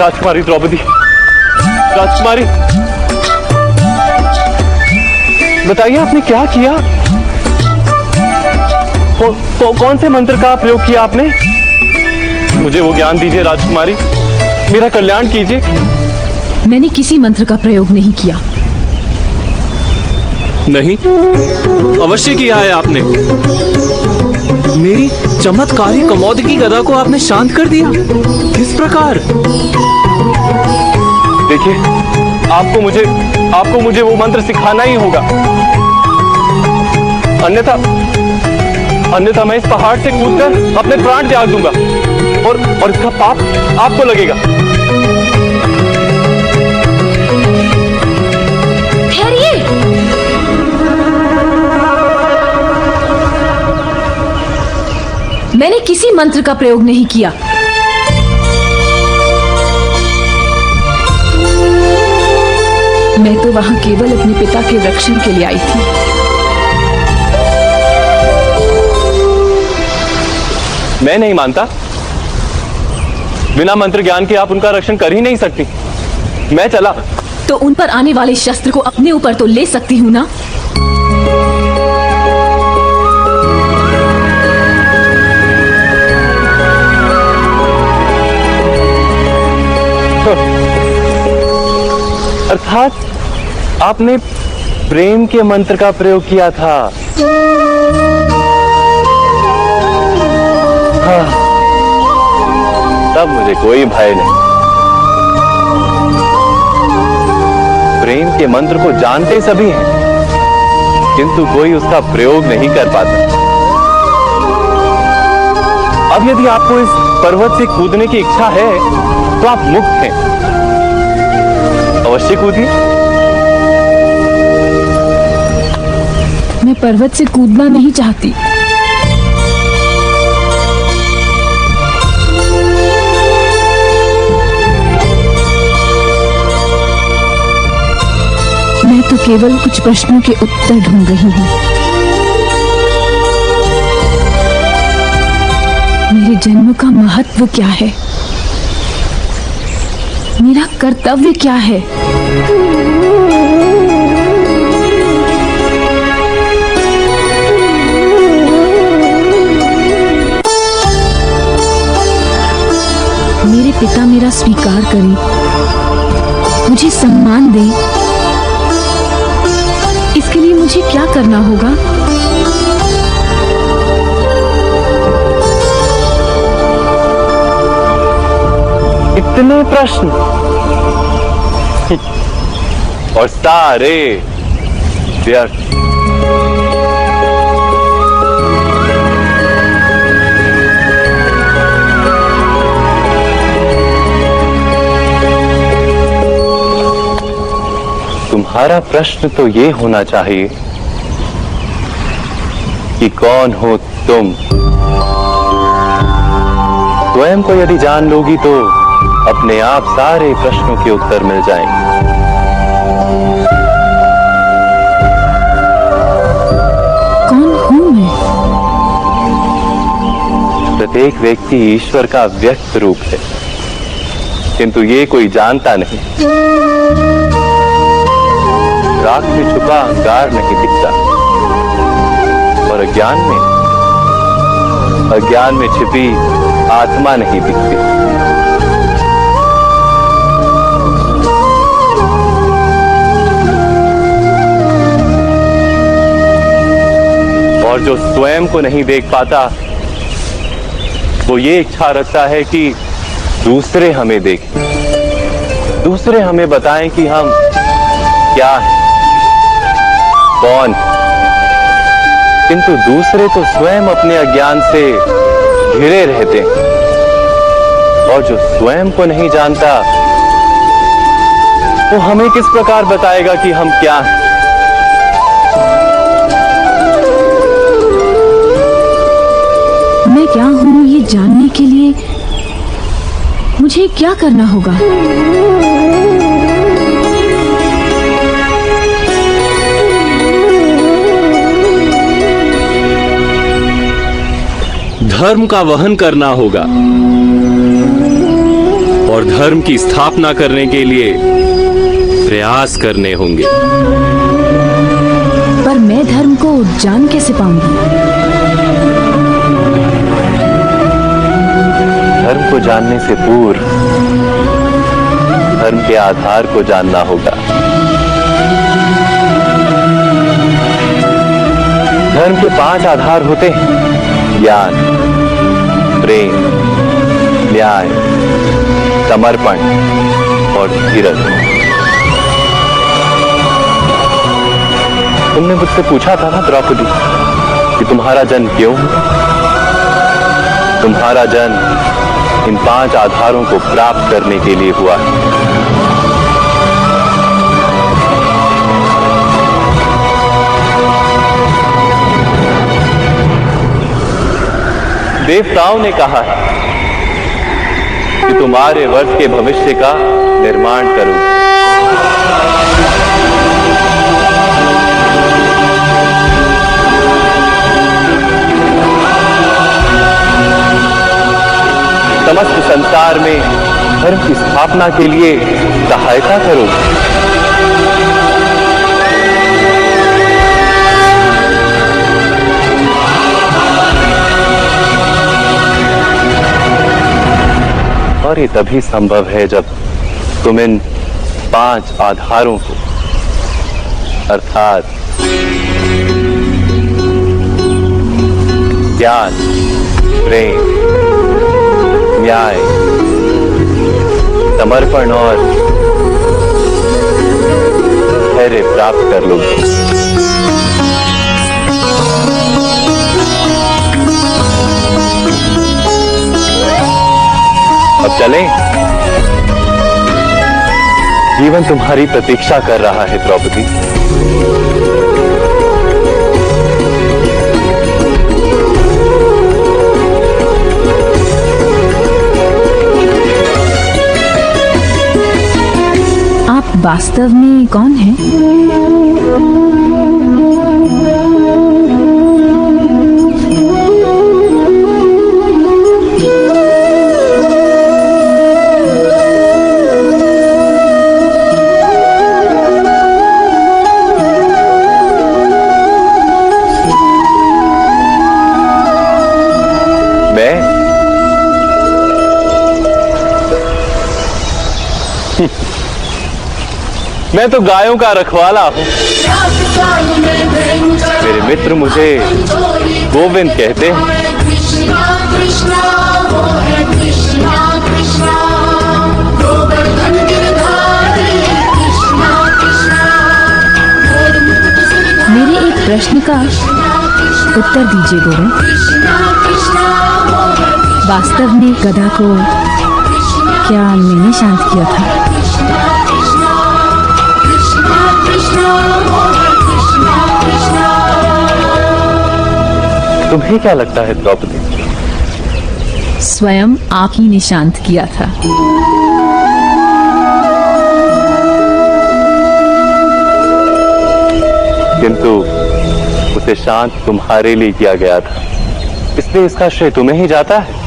राजकुमारी द्रौपदी, राजकुमारी, बताइए आपने क्या किया? कौन से मंत्र का प्रयोग किया आपने? मुझे वो ज्ञान दीजिए राजकुमारी, मेरा कल्याण कीजिए। मैंने किसी मंत्र का प्रयोग नहीं किया। नहीं, अवश्य किया है आपने। मेरी चमत्कारी कमौदगी गदा को आपने शांत कर दिया। किस प्रकार? देखिए, आपको मुझे वो मंत्र सिखाना ही होगा, अन्यथा मैं इस पहाड़ से कूदकर अपने प्राण त्याग दूंगा और इसका पाप आपको लगेगा। ठहरिए। मैंने किसी मंत्र का प्रयोग नहीं किया। मैं तो वहां केवल अपने पिता के रक्षण के लिए आई थी। मैं नहीं मानता। बिना मंत्र ज्ञान के आप उनका रक्षण कर ही नहीं सकती। मैं चला। तो उन पर आने वाले शस्त्र को अपने ऊपर तो ले सकती हूँ ना? अर्थात आपने प्रेम के मंत्र का प्रयोग किया था। हाँ, तब मुझे कोई भय नहीं। प्रेम के मंत्र को जानते सभी हैं, किंतु कोई उसका प्रयोग नहीं कर पाता। अब यदि आपको इस पर्वत से कूदने की इच्छा है तो आप मुक्त हैं, अवश्य कूदिए। मैं पर्वत से कूदना नहीं चाहती। मैं तो केवल कुछ प्रश्नों के उत्तर ढूंढ रही हूँ। मेरे जन्म का महत्व क्या है? मेरा कर्तव्य क्या है? मेरे पिता मेरा स्वीकार करें, मुझे सम्मान दें, इसके लिए मुझे क्या करना होगा? इतने प्रश्न और सारे व्यर्थ। तुम्हारा प्रश्न तो ये होना चाहिए कि कौन हो तुम? स्वयं को यदि जान लोगी तो अपने आप सारे प्रश्नों के उत्तर मिल जाएंगे। कौन हूं मैं? प्रत्येक व्यक्ति ईश्वर का व्यक्त रूप है, किंतु ये कोई जानता नहीं। राख में छुपा अंगार नहीं दिखता, और अज्ञान में छिपी आत्मा नहीं दिखती। और जो स्वयं को नहीं देख पाता, वो ये इच्छा रखता है कि दूसरे हमें देखें, दूसरे हमें बताएं कि हम क्या हैं, कौन। किंतु दूसरे तो स्वयं अपने अज्ञान से घिरे रहते हैं, और जो स्वयं को नहीं जानता वो हमें किस प्रकार बताएगा कि हम क्या हैं। मैं क्या हूं ये जानने के लिए मुझे क्या करना होगा? धर्म का वहन करना होगा और धर्म की स्थापना करने के लिए प्रयास करने होंगे। पर मैं धर्म को जान कैसे पाऊंगी? धर्म को जानने से पूर्व धर्म के आधार को जानना होगा। धर्म के 5 आधार होते हैं: ज्ञान, प्रेम, न्याय, समर्पण और धीरज। तुमने मुझसे पूछा था ना द्रौपदी कि तुम्हारा जन्म क्यों? तुम्हारा जन्म इन 5 आधारों को प्राप्त करने के लिए हुआ है। देवताओं ने कहा है कि तुम्हारे वर्ष के भविष्य का निर्माण करूं। समस्त संसार में धर्म की स्थापना के लिए सहायता करो। और ये तभी संभव है जब तुम इन 5 आधारों को अर्थात ज्ञान, प्रेम, न्याय, समर्पण और धैर्य प्राप्त कर लोगे। अब चलें? जीवन तुम्हारी प्रतीक्षा कर रहा है द्रौपदी। आप वास्तव में कौन हैं? मैं तो गायों का रखवाला हूं। मेरे मित्र मुझे गोविंद कहते हैं। मेरे एक प्रश्न का उत्तर दीजिए गोविंद। वास्तव में गधा को क्या मैंने शांत किया था? तुम्हें क्या लगता है द्रौपदी? स्वयं आप ही ने शांत किया था। किंतु उसे शांत तुम्हारे लिए किया गया था, इसलिए इसका श्रेय तुम्हें ही जाता है।